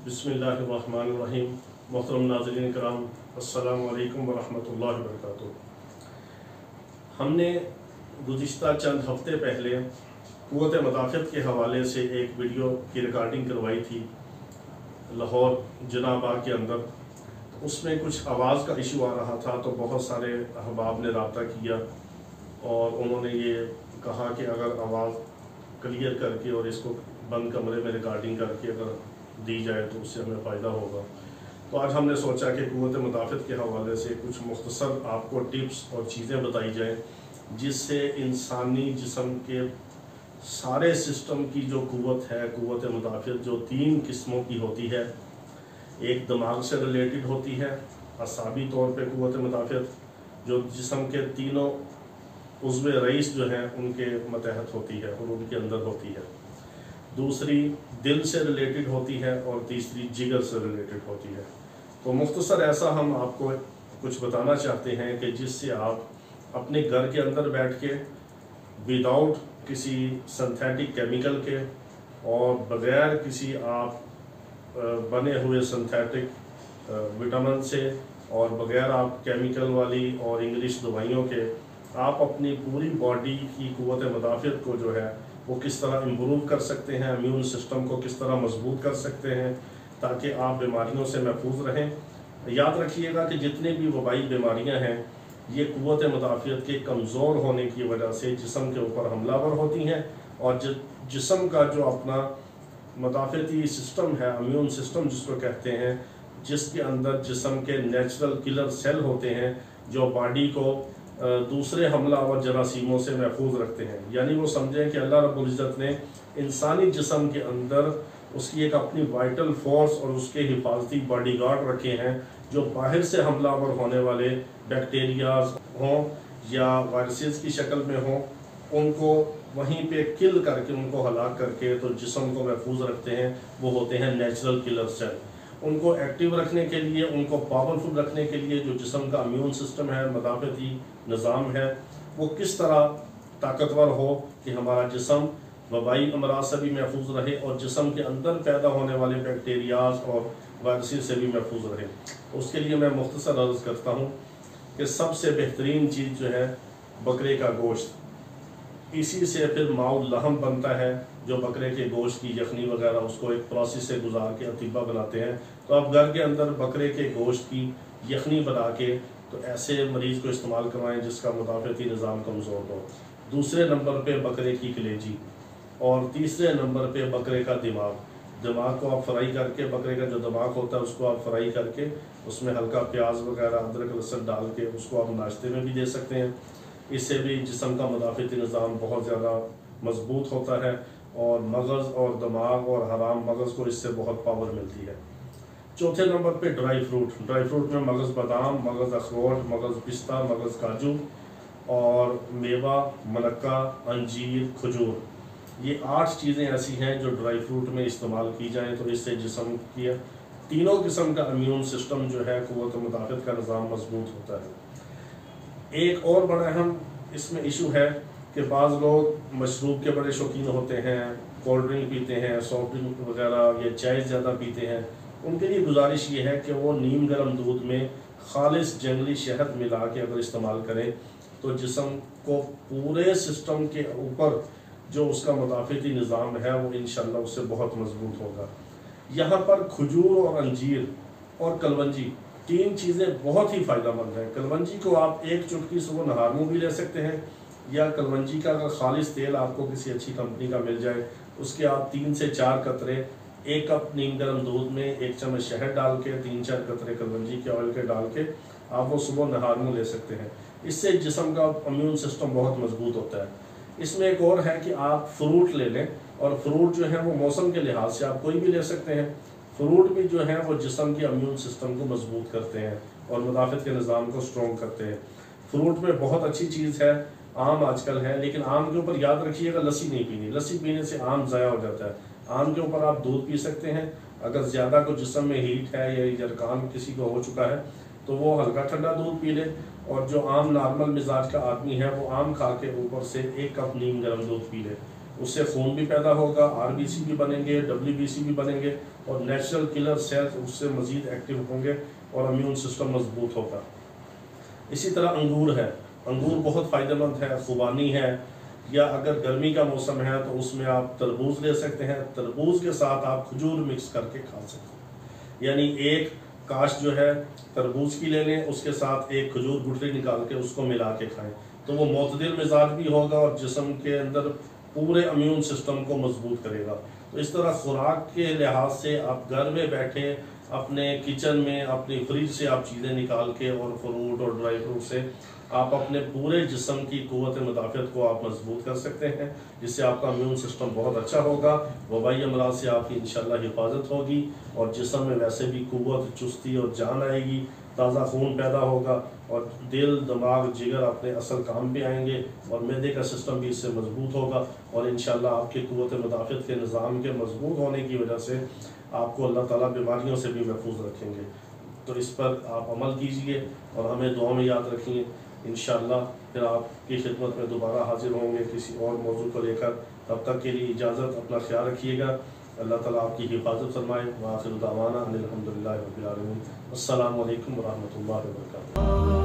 बिस्मिल्लाहिर्रहमानिर्रहीम। मोहतरम नाज़रीन कराम, अस्सलामु अलैकुम वरहमतुल्लाहि वबरकातुहू। हमने गुज़िश्ता चंद हफ़्ते पहले क़ुव्वत मदाफ़ियत के हवाले से एक वीडियो की रिकॉर्डिंग करवाई थी लाहौर जिना बाग के अंदर। उसमें कुछ आवाज़ का इशू आ रहा था, तो बहुत सारे अहबाब ने रब्ता किया और उन्होंने ये कहा कि अगर आवाज़ क्लियर करके और इसको बंद कमरे में रिकॉर्डिंग करके अगर दी जाए तो उससे हमें फ़ायदा होगा। तो आज हमने सोचा कि क़ुव्वत मदाफ़ियत के हवाले से कुछ मुख्तसर आपको टिप्स और चीज़ें बताई जाएँ जिससे इंसानी जिस्म के सारे सिस्टम की जो क़ुव्वत है, क़ुव्वत मदाफ़ियत जो 3 किस्मों की होती है। एक दिमाग से रिलेटेड होती है, असाबी तौर पे क़ुव्वत मदाफ़ियत जो जिस्म के तीनों उज़्व रईस जो हैं उनके मतहत होती है और उनके अंदर होती है। दूसरी दिल से रिलेटेड होती है और तीसरी जिगर से रिलेटेड होती है। तो मुख्तसर ऐसा हम आपको कुछ बताना चाहते हैं कि जिससे आप अपने घर के अंदर बैठ के विदाउट किसी सिंथेटिक केमिकल के और बग़ैर किसी आप बने हुए सिंथेटिक विटामिन से और बग़ैर आप केमिकल वाली और इंग्लिश दवाइयों के आप अपनी पूरी बॉडी की क़ुव्वत मदाफ़ियत को जो है वो किस तरह इम्प्रूव कर सकते हैं, इम्यून सिस्टम को किस तरह मजबूत कर सकते हैं ताकि आप बीमारियों से महफूज रहें। याद रखिएगा कि जितने भी वबाई बीमारियां हैं ये क़ुव्वत मदाफ़ियत के कमज़ोर होने की वजह से जिस्म के ऊपर हमलावर होती हैं और जिस्म का जो अपना मदाफ़ियती सिस्टम है, इम्यून सिस्टम जिसको कहते हैं, जिसके अंदर जिस्म के नेचुरल किलर सेल होते हैं जो बॉडी को दूसरे हमलावर जरासीमों से महफूज रखते हैं। यानी वो समझें कि अल्लाह रब्बुल इज़्ज़त ने इंसानी जिस्म के अंदर उसकी एक अपनी वाइटल फोर्स और उसके हिफाजती बॉडीगार्ड रखे हैं जो बाहर से हमलावर होने वाले बैक्टीरियाज हों या वायरसेस की शक्ल में हों, उनको वहीं पे किल करके उनको हलाक करके तो जिस्म को महफूज रखते हैं। वो होते हैं नेचुरल किलर सेल। उनको एक्टिव रखने के लिए, उनको पावरफुल रखने के लिए जो जिस्म का इम्यून सिस्टम है, मदाफ़ियती निज़ाम है, वो किस तरह ताकतवर हो कि हमारा जिस्म वबाई अमराज से भी महफूज रहे और जिस्म के अंदर पैदा होने वाले बैक्टीरियाज और वायरसेस से भी महफूज रहे। उसके लिए मैं मुख्तसर अर्ज़ करता हूँ कि सबसे बेहतरीन चीज़ जो है बकरे का गोश्त। इसी से फिर माउल लहम बनता है जो बकरे के गोश्त की यखनी वगैरह उसको एक प्रोसेस से गुजार के अतीबा बनाते हैं। तो आप घर के अंदर बकरे के गोश्त की यखनी बना के तो ऐसे मरीज़ को इस्तेमाल करवाएं जिसका मुदाफ़ियती निज़ाम कमज़ोर हो। दूसरे नंबर पे बकरे की कलेजी और तीसरे नंबर पे बकरे का दिमाग। दिमाग को आप फ्राई करके, बकरे का जो दिमाग होता है उसको आप फ्राई करके उसमें हल्का प्याज वगैरह अदरक लहसुन डाल के उसको आप नाश्ते में भी दे सकते हैं। इससे भी जिस्म का मुदाफ़ियती निज़ाम बहुत ज़्यादा मजबूत होता है और मगज़ और दिमाग और हराम मगज़ को इससे बहुत पावर मिलती है। चौथे नंबर पे ड्राई फ्रूट में मगज़ बादाम, मगज़ अखरोट, मगज़ पिस्ता, मगज़ काजू और मेवा, मलक्का, अंजीर, खजूर, ये 8 चीज़ें ऐसी हैं जो ड्राई फ्रूट में इस्तेमाल की जाएँ तो इससे जिस्म की तीनों किस्म का इम्यून सिस्टम जो है क़ुव्वत मदाफ़ियत का निज़ाम मजबूत होता है। एक और बड़ा अहम इसमें इशू है कि बाज़ लोग मशरूब के बड़े शौकीन होते हैं, कोल्ड ड्रिंक पीते हैं, सॉफ्ट ड्रिंक वगैरह या चाय ज़्यादा पीते हैं। उनके लिए गुजारिश ये है कि वो नीम गर्म दूध में खालिस जंगली शहद मिला के अगर इस्तेमाल करें तो जिस्म को पूरे सिस्टम के ऊपर जो उसका मुदाफ़ियती निज़ाम है वो इंशाअल्लाह उससे बहुत मजबूत होगा। यहाँ पर खजूर और अंजीर और कलवंजी 3 चीज़ें बहुत ही फ़ायदेमंद हैं। कलवंजी को आप एक चुटकी सुबह नहार में भी ले सकते हैं या कलवंजी का अगर खालिस तेल आपको किसी अच्छी कंपनी का मिल जाए उसके आप 3 से 4 कतरे 1 कप नीम गर्म दूध में 1 चम्मच शहद डाल के 3-4 कतरे कलवंजी के ऑयल के डाल के आप वो सुबह नहार में ले सकते हैं। इससे जिस्म का इम्यून सिस्टम बहुत मजबूत होता है। इसमें एक और है कि आप फ्रूट ले लें और फ्रूट जो है वो मौसम के लिहाज से आप कोई भी ले सकते हैं। फ्रूट भी जो है वो जिस्म के इम्यून सिस्टम को मजबूत करते हैं और मुदाफ़ियत के निज़ाम को स्ट्रॉन्ग करते हैं। फ्रूट में बहुत अच्छी चीज़ है, आम आजकल है, लेकिन आम के ऊपर याद रखिएगा लस्सी नहीं पीनी। लस्सी पीने से आम ज़ाया हो जाता है। आम के ऊपर आप दूध पी सकते हैं। अगर ज़्यादा को जिस्म में हीट है या जरकान किसी को हो चुका है तो वो हल्का ठंडा दूध पी ले और जो आम नॉर्मल मिजाज का आदमी है वो आम खा के ऊपर से 1 कप नीम गर्म दूध पी ले। اس سے خون بھی پیدا ہوگا، RBC بھی بنیں گے، WBC بھی بنیں گے، اور نیچرل کلر سیلز اس سے مزید ایکٹیو ہوں گے اور امیون سسٹم مضبوط ہوگا۔ اسی طرح انگور ہے، انگور بہت فائدہ مند ہے، خوبانی ہے، یا اگر گرمی کا موسم ہے تو اس میں آپ تربوز لے سکتے ہیں، تربوز کے ساتھ آپ کھجور مکس کر کے کھا سکتے ہیں، یعنی ایک کاش جو ہے تربوز کی لے لیں، اس کے ساتھ ایک کھجور گٹھلی نکال کے اس کو ملا کے کھائیں، تو وہ معتدل مزاج بھی ہوگا اور جسم کے اندر پورے امیون سسٹم کو مضبوط کرے گا۔ تو اس طرح خوراک کے لحاظ سے آپ گھر میں بیٹھے اپنے کچن میں اپنی فریج سے آپ چیزیں نکال کے اور فروٹ اور ڈرائی فروٹ سے آپ اپنے پورے جسم کی قوت مدافعت کو آپ مضبوط کر سکتے ہیں، جس سے آپ کا امیون سسٹم بہت اچھا ہوگا، وبائی امراض سے آپ کی انشاءاللہ حفاظت ہوگی، اور جسم میں ویسے بھی قوت، چستی اور جان آئے گی، تازہ خون پیدا ہوگا، اور دل، دماغ، جگر اپنے اصل کام پہ آئیں گے، اور معدے کا سسٹم بھی اس سے مضبوط ہوگا، اور انشاءاللہ آپ کی قوت مدافعت کے نظام کے مضبوط ہونے کی وجہ سے آپ کو اللہ تعالیٰ بیماریوں سے بھی محفوظ رکھیں گے۔ تو اس پر آپ عمل کیجئے اور ہمیں دعا میں یاد رکھیں۔ انشاءاللہ پھر آپ کی خدمت میں دوبارہ حاضر ہوں گے کسی اور موضوع کو لے کر، تب تک کے لیے اجازت، اپنا خیال رکھیے گا، اللہ تعالیٰ آپ کی حفاظت فرمائے۔ وآخر دعوانا ان الحمدللہ رب العالمین۔ السلام علیکم ورحمۃ اللہ وبرکاتہ۔